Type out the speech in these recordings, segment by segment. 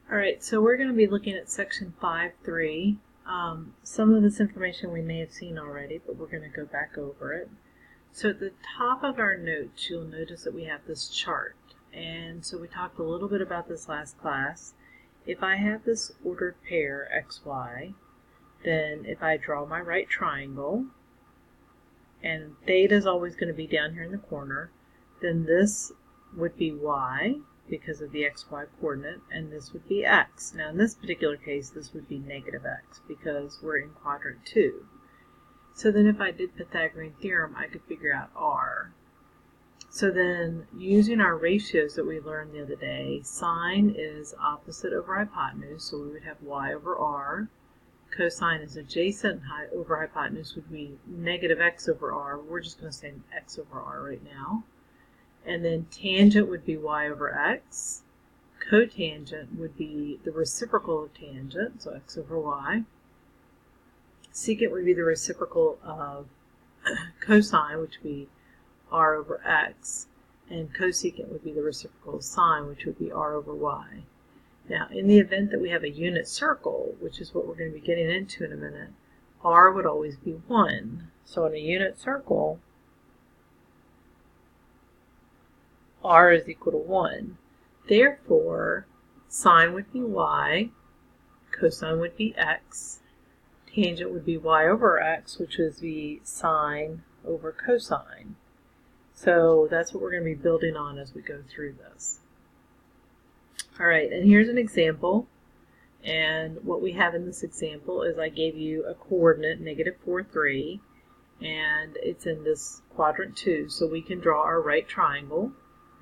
Alright, so we're going to be looking at section 5.3. Some of this information we may have seen already, but we're going to go back over it. So at the top of our notes, you'll notice that we have this chart. And so we talked a little bit about this last class. If I have this ordered pair, xy, then if I draw my right triangle, and theta is always going to be down here in the corner, then this would be y, because of the xy coordinate, and this would be x. Now in this particular case, this would be negative x, because we're in quadrant 2. So then if I did Pythagorean theorem, I could figure out r. So then, using our ratios that we learned the other day, sine is opposite over hypotenuse, so we would have y over r. Cosine is adjacent over hypotenuse would be negative x over r. We're just going to say x over r right now. And then tangent would be y over x. Cotangent would be the reciprocal of tangent, so x over y. Secant would be the reciprocal of cosine, which would be r over x. And cosecant would be the reciprocal of sine, which would be r over y. Now, in the event that we have a unit circle, which is what we're going to be getting into in a minute, r would always be 1. So in a unit circle, r is equal to 1. Therefore, sine would be y, cosine would be x, tangent would be y over x, which would be sine over cosine. So that's what we're going to be building on as we go through this. Alright, and here's an example. And what we have in this example is I gave you a coordinate, negative 4, 3, and it's in this quadrant 2, so we can draw our right triangle.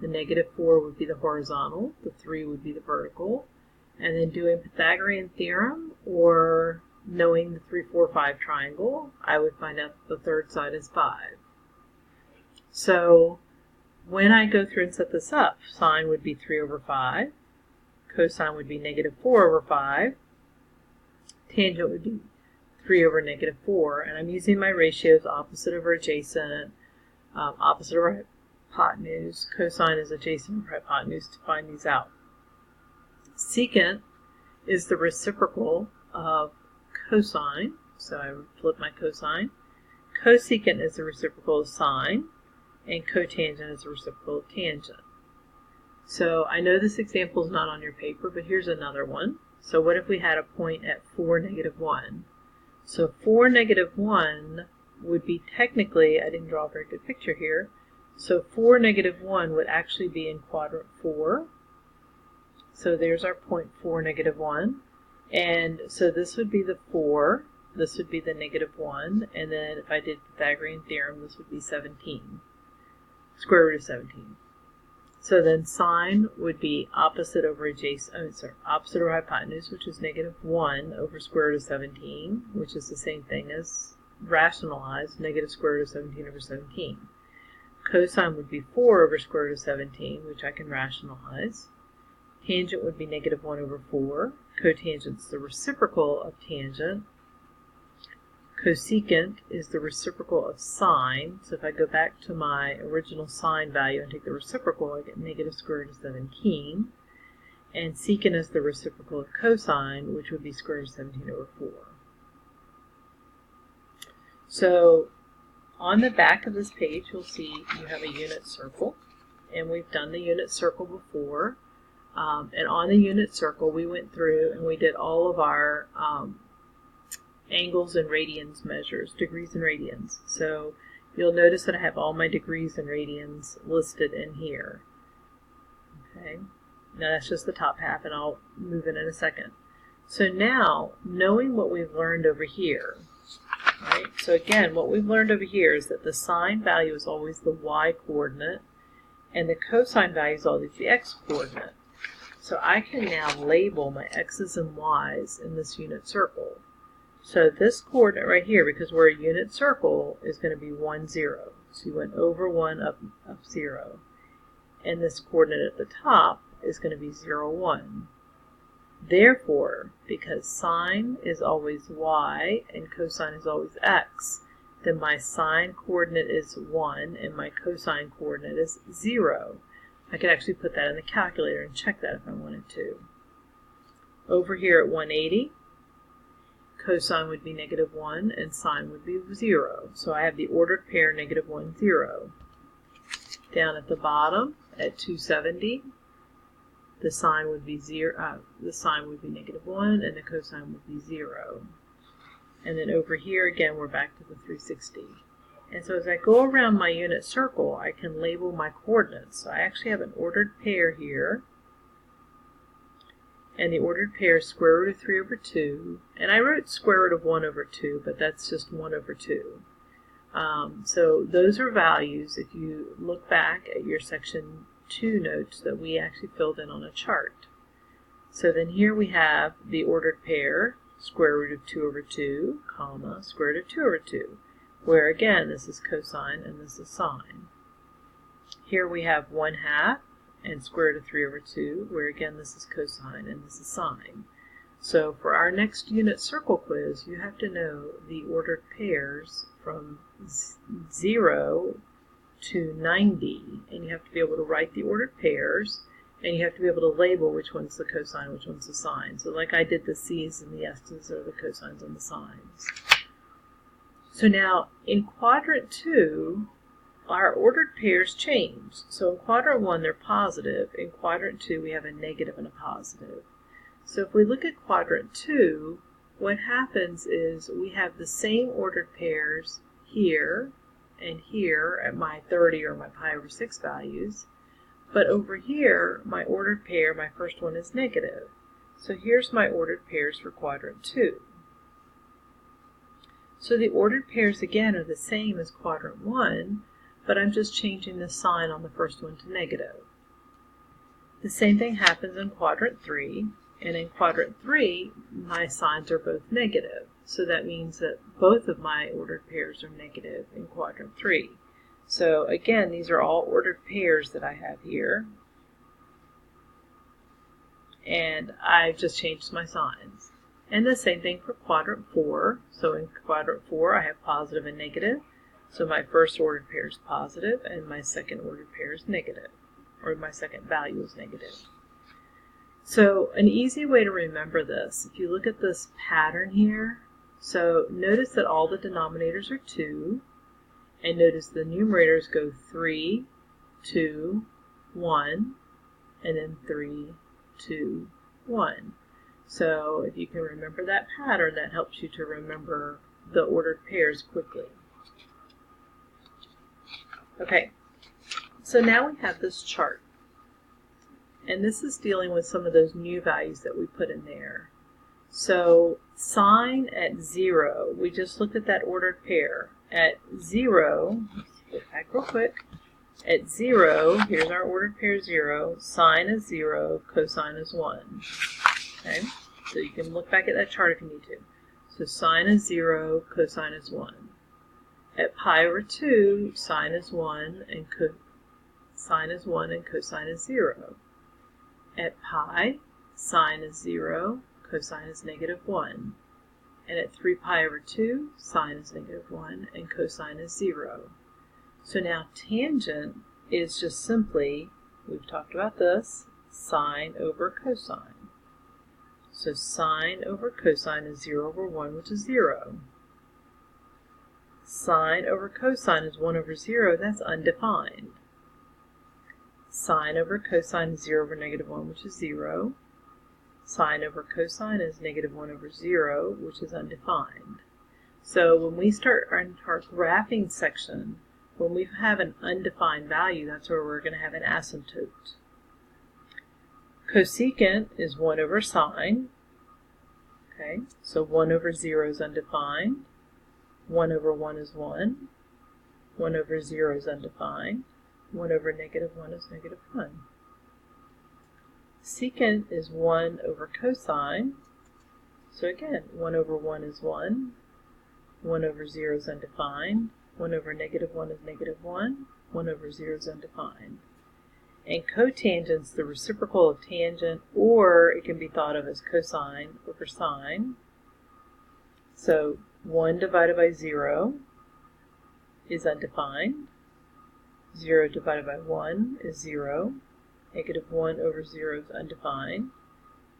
The negative 4 would be the horizontal, the 3 would be the vertical, and then doing Pythagorean theorem or knowing the 3, 4, 5 triangle, I would find out that the third side is 5. So when I go through and set this up, sine would be 3 over 5, cosine would be negative 4 over 5, tangent would be 3 over negative 4, and I'm using my ratios opposite over adjacent, opposite over hypotenuse. Cosine is adjacent over hypotenuse to find these out. Secant is the reciprocal of cosine, so I would flip my cosine. Cosecant is the reciprocal of sine, and cotangent is the reciprocal of tangent. So I know this example is not on your paper, but here's another one. So what if we had a point at 4, negative 1? So 4, negative 1 would be technically, I didn't draw a very good picture here, so 4, negative 1 would actually be in quadrant 4. So there's our point 4, negative 1. And so this would be the 4, this would be the negative 1, and then if I did Pythagorean theorem, this would be 17, square root of 17. So then sine would be opposite over opposite over hypotenuse, which is negative 1 over square root of 17, which is the same thing as rationalized, negative square root of 17 over 17. Cosine would be 4 over square root of 17, which I can rationalize. Tangent would be negative 1 over 4. Cotangent is the reciprocal of tangent. Cosecant is the reciprocal of sine. So if I go back to my original sine value and take the reciprocal, I get negative square root of 17. And secant is the reciprocal of cosine, which would be square root of 17 over 4. So on the back of this page, you'll see you have a unit circle. And we've done the unit circle before. And on the unit circle, we went through and we did all of our angles and radians measures, degrees and radians. So you'll notice that I have all my degrees and radians listed in here. Okay, now that's just the top half, and I'll move in a second. So now, knowing what we've learned over here, right? So again, what we've learned over here is that the sine value is always the y-coordinate, and the cosine value is always the x-coordinate. So I can now label my x's and y's in this unit circle. So this coordinate right here, because we're a unit circle, is going to be 1, 0. So you went over 1, up 0. And this coordinate at the top is going to be 0, 1. Therefore, because sine is always y and cosine is always x, then my sine coordinate is 1 and my cosine coordinate is 0. I could actually put that in the calculator and check that if I wanted to. Over here at 180, cosine would be -1 and sine would be 0. So I have the ordered pair -1, 0. Down at the bottom at 270, the sine would be -1 and the cosine would be 0. And then over here again we're back to the 360. And so as I go around my unit circle, I can label my coordinates. So I actually have an ordered pair here. And the ordered pair is square root of 3 over 2. And I wrote square root of 1 over 2, but that's just 1 over 2. So those are values, if you look back at your section 2 notes, that we actually filled in on a chart. So then here we have the ordered pair, square root of 2 over 2, comma, square root of 2 over 2, where again this is cosine and this is sine. Here we have 1/2 and square root of 3 over 2, where again this is cosine and this is sine. So for our next unit circle quiz, you have to know the ordered pairs from 0 to 90, and you have to be able to write the ordered pairs, and you have to be able to label which one's the cosine, which one's the sine. So like I did, the C's and the S's are the cosines and the sines. So now in quadrant 2, our ordered pairs change. So in quadrant 1 they're positive, in quadrant 2 we have a negative and a positive. So if we look at quadrant 2, what happens is we have the same ordered pairs here and here at my 30 or my pi over 6 values, but over here my ordered pair, my first one, is negative. So here's my ordered pairs for quadrant 2. So the ordered pairs again are the same as quadrant 1, but I'm just changing the sign on the first one to negative. The same thing happens in quadrant 3, and in quadrant 3 my signs are both negative. So that means that both of my ordered pairs are negative in quadrant 3. So again, these are all ordered pairs that I have here, and I've just changed my signs. And the same thing for quadrant 4. So in quadrant 4 I have positive and negative. So my first ordered pair is positive and my second ordered pair is negative, or my second value is negative. So an easy way to remember this, if you look at this pattern here, so notice that all the denominators are 2, and notice the numerators go 3, 2, 1, and then 3, 2, 1. So if you can remember that pattern, that helps you to remember the ordered pairs quickly. Okay, so now we have this chart, and this is dealing with some of those new values that we put in there. So sine at 0, we just looked at that ordered pair. At 0, let's go back real quick. At 0, here's our ordered pair 0, sine is 0, cosine is 1. Okay, so you can look back at that chart if you need to. So sine is 0, cosine is 1. At pi over 2, sine is 1 and cosine is 0. At pi, sine is 0, cosine is -1. And at 3 pi over 2, sine is -1 and cosine is 0. So now tangent is just simply, we've talked about this, sine over cosine. So sine over cosine is 0 over 1, which is 0. Sine over cosine is 1 over 0, that's undefined. Sine over cosine is 0 over -1, which is 0. Sine over cosine is -1 over 0, which is undefined. So when we start our graphing section, when we have an undefined value, that's where we're going to have an asymptote. Cosecant is 1 over sine. Okay, so 1 over 0 is undefined. 1 over 1 is 1. 1 over 0 is undefined. 1 over -1 is -1. Secant is 1 over cosine. So again, 1 over 1 is 1. 1 over 0 is undefined. 1 over -1 is -1. 1 over 0 is undefined. And cotangent's the reciprocal of tangent, or it can be thought of as cosine over sine. So 1 divided by 0 is undefined. 0 divided by 1 is 0. -1 over 0 is undefined.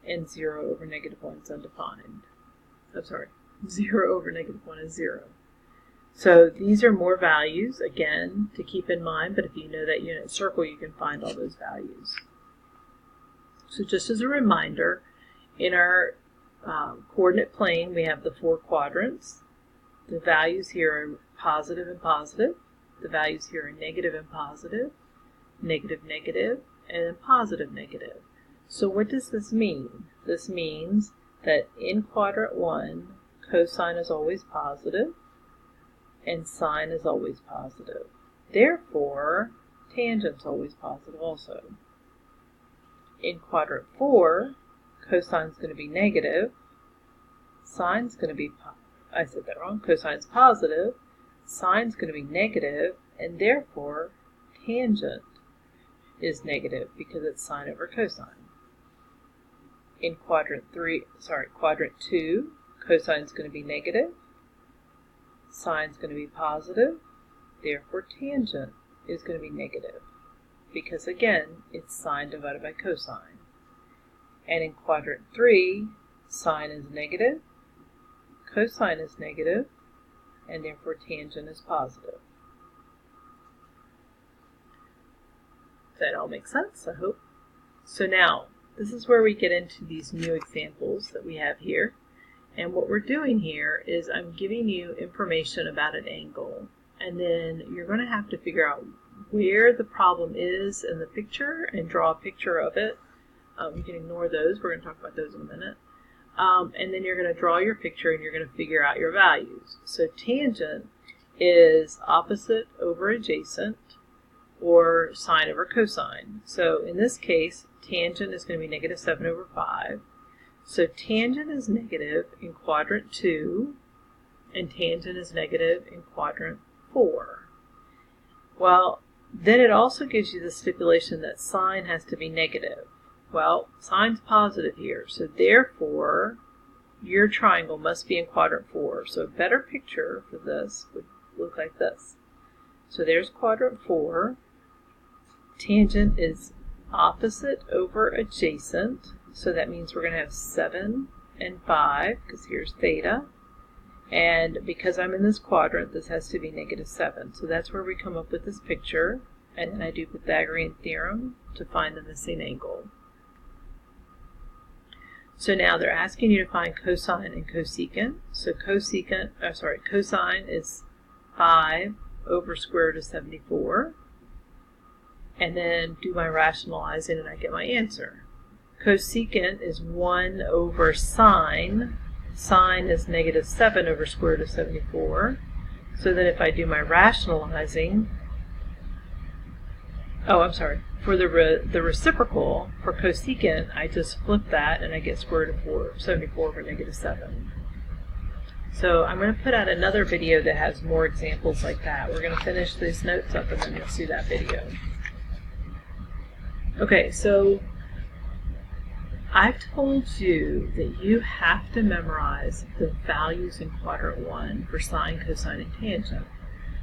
and 0 over negative 1 is undefined. I'm sorry, 0 over negative 1 is 0. So these are more values, again, to keep in mind, but if you know that unit circle, you can find all those values. So just as a reminder, in our coordinate plane, we have the 4 quadrants. The values here are positive and positive. The values here are negative and positive, negative, negative, and then positive, negative. So what does this mean? This means that in quadrant 1, cosine is always positive, and sine is always positive. Therefore, tangent's always positive also. In quadrant 4, cosine's going to be negative, sine's going to be, I said that wrong, cosine's positive, sine's going to be negative, and therefore tangent is negative because it's sine over cosine. In quadrant 2, cosine's going to be negative, sine's going to be positive, therefore tangent is going to be negative because, again, it's sine divided by cosine. And in quadrant 3, sine is negative, cosine is negative, and therefore tangent is positive. Does that all make sense, I hope? So now, this is where we get into these new examples that we have here. And what we're doing here is I'm giving you information about an angle, and then you're going to have to figure out where the problem is in the picture and draw a picture of it. You can ignore those. We're going to talk about those in a minute. And then you're going to draw your picture and you're going to figure out your values. So tangent is opposite over adjacent, or sine over cosine. So in this case, tangent is going to be negative 7 over 5. So tangent is negative in quadrant 2, and tangent is negative in quadrant 4. Well, then it also gives you the stipulation that sine has to be negative. Well, sine's positive here, so therefore your triangle must be in quadrant 4. So a better picture for this would look like this. So there's quadrant 4. Tangent is opposite over adjacent. So that means we're going to have 7 and 5, because here's theta. And because I'm in this quadrant, this has to be negative 7. So that's where we come up with this picture. And then I do Pythagorean theorem to find the missing angle. So now they're asking you to find cosine and cosecant. So cosine is 5 over square root of 74. And then do my rationalizing and I get my answer. Cosecant is 1 over sine. Sine is negative 7 over square root of 74. So then if I do my rationalizing, for the reciprocal, for cosecant, I just flip that and I get square root of 74 over negative 7. So I'm going to put out another video that has more examples like that. We're going to finish these notes up and then you'll see that video. Okay, so I've told you that you have to memorize the values in quadrant 1 for sine, cosine, and tangent.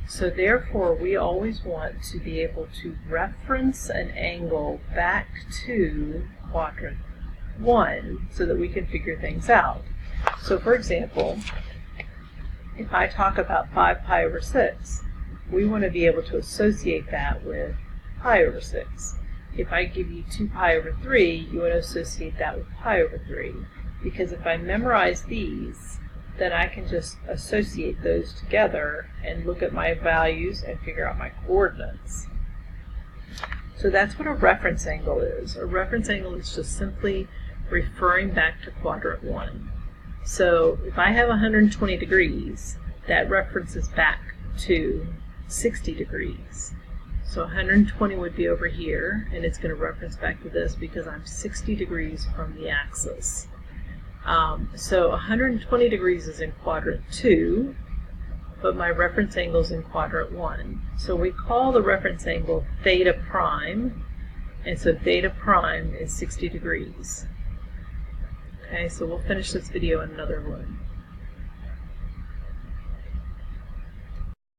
So therefore, we always want to be able to reference an angle back to quadrant 1 so that we can figure things out. So for example, if I talk about 5 pi over 6, we want to be able to associate that with pi over 6. If I give you 2 pi over 3, you want to associate that with pi over 3. Because if I memorize these, then I can just associate those together and look at my values and figure out my coordinates. So that's what a reference angle is. A reference angle is just simply referring back to quadrant 1. So if I have 120 degrees, that references back to 60 degrees. So 120 would be over here, and it's going to reference back to this because I'm 60 degrees from the axis. So 120 degrees is in quadrant 2, but my reference angle is in quadrant 1. So we call the reference angle theta prime, and so theta prime is 60 degrees. Okay, so we'll finish this video in another one.